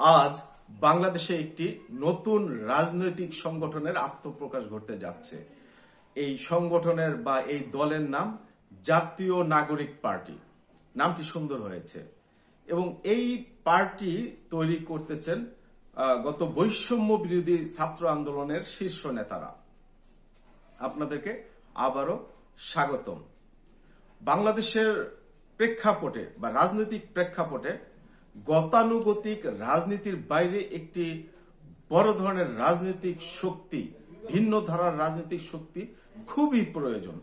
আজ বাংলাদেশে একটি নতুন রাজনৈতিক সংগঠনের আত্মপ্রকাশ ঘটতে যাচ্ছে। এই সংগঠনের বা এই দলের নাম জাতীয় নাগরিক পার্টি। নামটি সুন্দর হয়েছে এবং এই পার্টি তৈরি করতেছেন গত বৈষম্য বিরোধী ছাত্র আন্দোলনের শীর্ষ নেতারা। আপনাদেরকে আবারও স্বাগতম। বাংলাদেশের প্রেক্ষাপটে বা রাজনৈতিক প্রেক্ষাপটে গতানুগতিক রাজনীতির বাইরে একটি বড় ধরনের রাজনৈতিক শক্তি, ভিন্ন ধারার রাজনৈতিক শক্তি খুবই প্রয়োজন।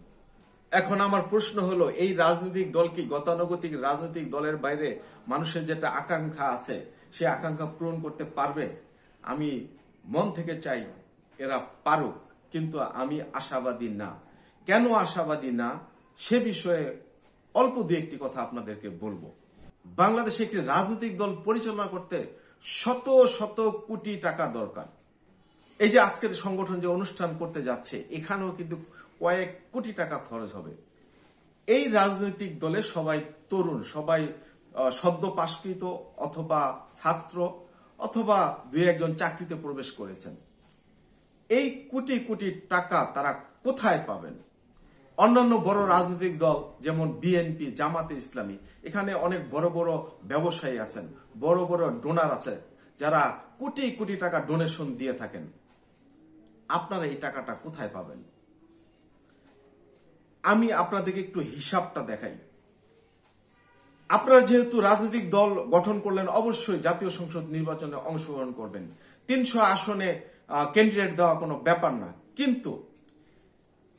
এখন আমার প্রশ্ন হলো, এই রাজনৈতিক দল কি গতানুগতিক রাজনৈতিক দলের বাইরে মানুষের যেটা আকাঙ্ক্ষা আছে সে আকাঙ্ক্ষা পূরণ করতে পারবে? আমি মন থেকে চাই এরা পারুক, কিন্তু আমি আশাবাদী না। কেন আশাবাদী না সে বিষয়ে অল্প দু একটি কথা আপনাদেরকে বলবো। বাংলাদেশে একটি রাজনৈতিক দল পরিচালনা করতে শত শত কোটি টাকা দরকার। এই যে আজকের সংগঠন যে অনুষ্ঠান করতে যাচ্ছে, এখানেও কিন্তু কয়েক কোটি টাকা খরচ হবে। এই রাজনৈতিক দলে সবাই তরুণ, সবাই সদ্য পাশকৃত অথবা ছাত্র অথবা দুই একজন চাকরিতে প্রবেশ করেছেন। এই কোটি কোটি টাকা তারা কোথায় পাবেন? অন্যান্য বড় রাজনৈতিক দল যেমন বিএনপি, জামাতে ইসলামী, এখানে অনেক বড় বড় ব্যবসায়ী আছেন, বড় বড় ডোনার আছে যারা কোটি কোটি টাকা ডোনেশন দিয়ে থাকেন। আপনারা এই টাকাটা কোথায় পাবেন? আমি আপনাদেরকে একটু হিসাবটা দেখাই। আপনারা যেহেতু রাজনৈতিক দল গঠন করলেন, অবশ্যই জাতীয় সংসদ নির্বাচনে অংশগ্রহণ করবেন। ৩০০ আসনে ক্যান্ডিডেট দেওয়া কোনো ব্যাপার না, কিন্তু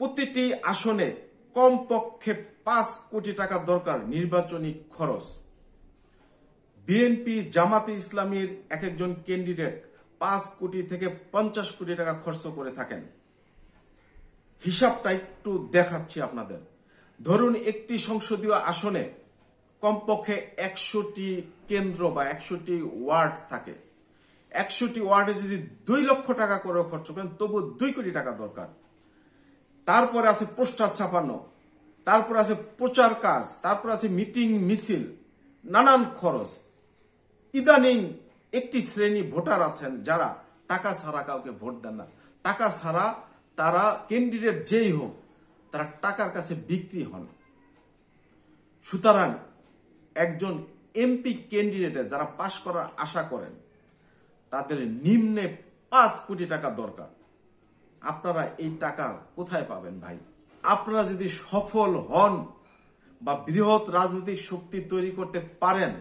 প্রতিটি আসনে কমপক্ষে ৫ কোটি টাকা দরকার নির্বাচনী খরচ। বিএনপি, জামাতে ইসলামীর এক একজন ক্যান্ডিডেট ৫ কোটি থেকে ৫০ কোটি টাকা খরচ করে থাকেন। হিসাবটা একটু দেখাচ্ছি আপনাদের। ধরুন একটি সংসদীয় আসনে কমপক্ষে ১০০টি কেন্দ্র বা ১০০টি ওয়ার্ড থাকে। ১০০টি ওয়ার্ডে যদি ২ লক্ষ টাকা করে খরচ করেন, তবু ২ কোটি টাকা দরকার। তারপরে আছে পোস্টার ছাপানো, তারপর আছে প্রচার কাজ, তারপর আছে মিটিং মিছিল, নানান খরচ। ইদানিং একটি শ্রেণী ভোটার আছেন যারা টাকা ছাড়া কাউকে ভোট দেন না। টাকা ছাড়া তারা ক্যান্ডিডেট যেই হোক, তারা টাকার কাছে বিক্রি হন। সুতরাং একজন এমপি ক্যান্ডিডেটে যারা পাশ করার আশা করেন, তাদের নিম্নে ৫ কোটি টাকা দরকার। আপনারা এই টাকা কোথায় পাবেন ভাই? আপনারা যদি সফল হন বা বৃহৎ রাজনৈতিক শক্তি তৈরি করতে পারেন,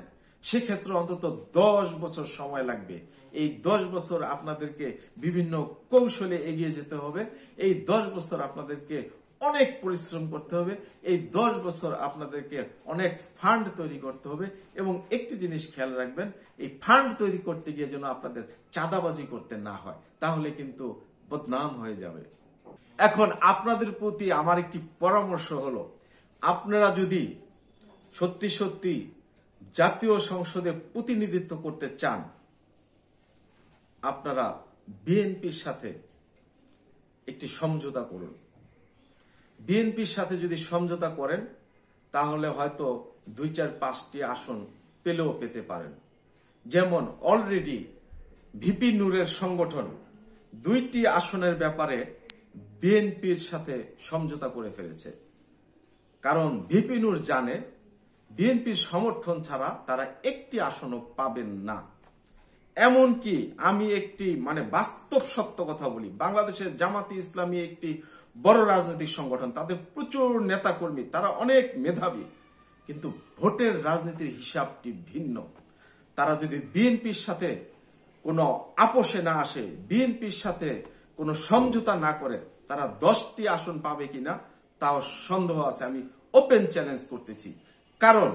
সেক্ষেত্রে অন্তত ১০ বছর সময় লাগবে। এই ১০ বছর আপনাদেরকে বিভিন্ন কৌশলে এগিয়ে যেতে হবে। এই ১০ বছর আপনাদেরকে অনেক পরিশ্রম করতে হবে। এই ১০ বছর আপনাদেরকে অনেক ফান্ড তৈরি করতে হবে। এবং একটি জিনিস খেয়াল রাখবেন, এই ফান্ড তৈরি করতে গিয়ে যেন আপনাদের চাঁদাবাজি করতে না হয়, তাহলে কিন্তু বদনাম হয়ে যাবে। এখন আপনাদের প্রতি আমার একটি পরামর্শ হলো, আপনারা যদি সত্যি সত্যি জাতীয় সংসদে প্রতিনিধিত্ব করতে চান, আপনারা বিএনপির সাথে একটি সমঝোতা করুন। বিএনপির সাথে যদি সমঝোতা করেন, তাহলে হয়তো ২-৪-৫টি আসন পেলেও পেতে পারেন। যেমন অলরেডি ভিপি নূরের সংগঠন ২টি আসনের ব্যাপারে বিএনপির সাথে সমঝোতা করে ফেলেছে। কারণ ভিপি নূর জানে বিএনপির সমর্থন ছাড়া তারা একটি আসনও পাবেন না। এমনকি আমি একটি বাস্তব সত্য কথা বলি, বাংলাদেশের জামাতে ইসলামী একটি বড় রাজনৈতিক সংগঠন, তাদের প্রচুর নেতাকর্মী, তারা অনেক মেধাবী, কিন্তু ভোটের রাজনীতির হিসাবটি ভিন্ন। তারা যদি বিএনপির সাথে কোনো আপোষে না আসে, বিএনপির সাথে কোনো সমঝোতা না করে, তারা 10টি আসন পাবে কিনা তাও সন্দেহ আছে। আমি ওপেন চ্যালেঞ্জ করতেছি। কারণ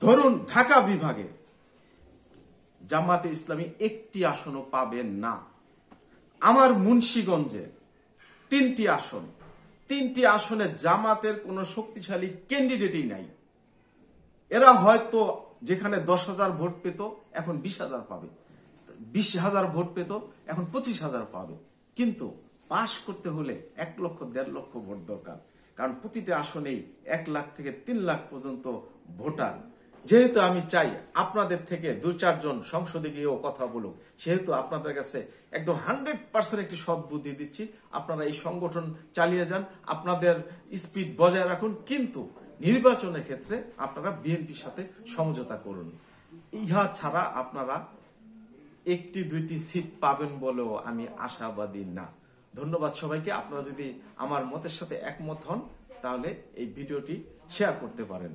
ধরুন ঢাকা বিভাগে জামাতে ইসলামী একটি আসনও পাবেন না। আমার মুন্সিগঞ্জে 3টি আসন, 3টি আসনে জামাতের কোনো শক্তিশালী ক্যান্ডিডেটই নাই। এরা হয়তো যেখানে 10,000 ভোট পেত এখন 20,000 পাবে, 20,000 ভোট পেত এখন 25,000 পাবে। কিন্তু পাশ করতে হলে 1 লক্ষ 1.5 লক্ষ ভোট দরকার। কারণ প্রতিটা আসনেই 1 লাখ থেকে 3 লাখ পর্যন্ত ভোটার। যেহেতু আমি চাই আপনাদের থেকে 2-4 জন সংসদে গিয়েও কথা বলুক, সেহেতু আপনাদের কাছে একদম 100% একটি সৎ বুদ্ধি দিচ্ছি, আপনারা এই সংগঠন চালিয়ে যান, আপনাদের স্পিড বজায় রাখুন, কিন্তু নির্বাচনের ক্ষেত্রে আপনারা বিএনপির সাথে সমঝোতা করুন। ইহা ছাড়া আপনারা 1-2টি সিট পাবেন বলেও আমি আশাবাদী না। ধন্যবাদ সবাইকে। আপনারা যদি আমার মতের সাথে একমত হন তাহলে এই ভিডিওটি শেয়ার করতে পারেন।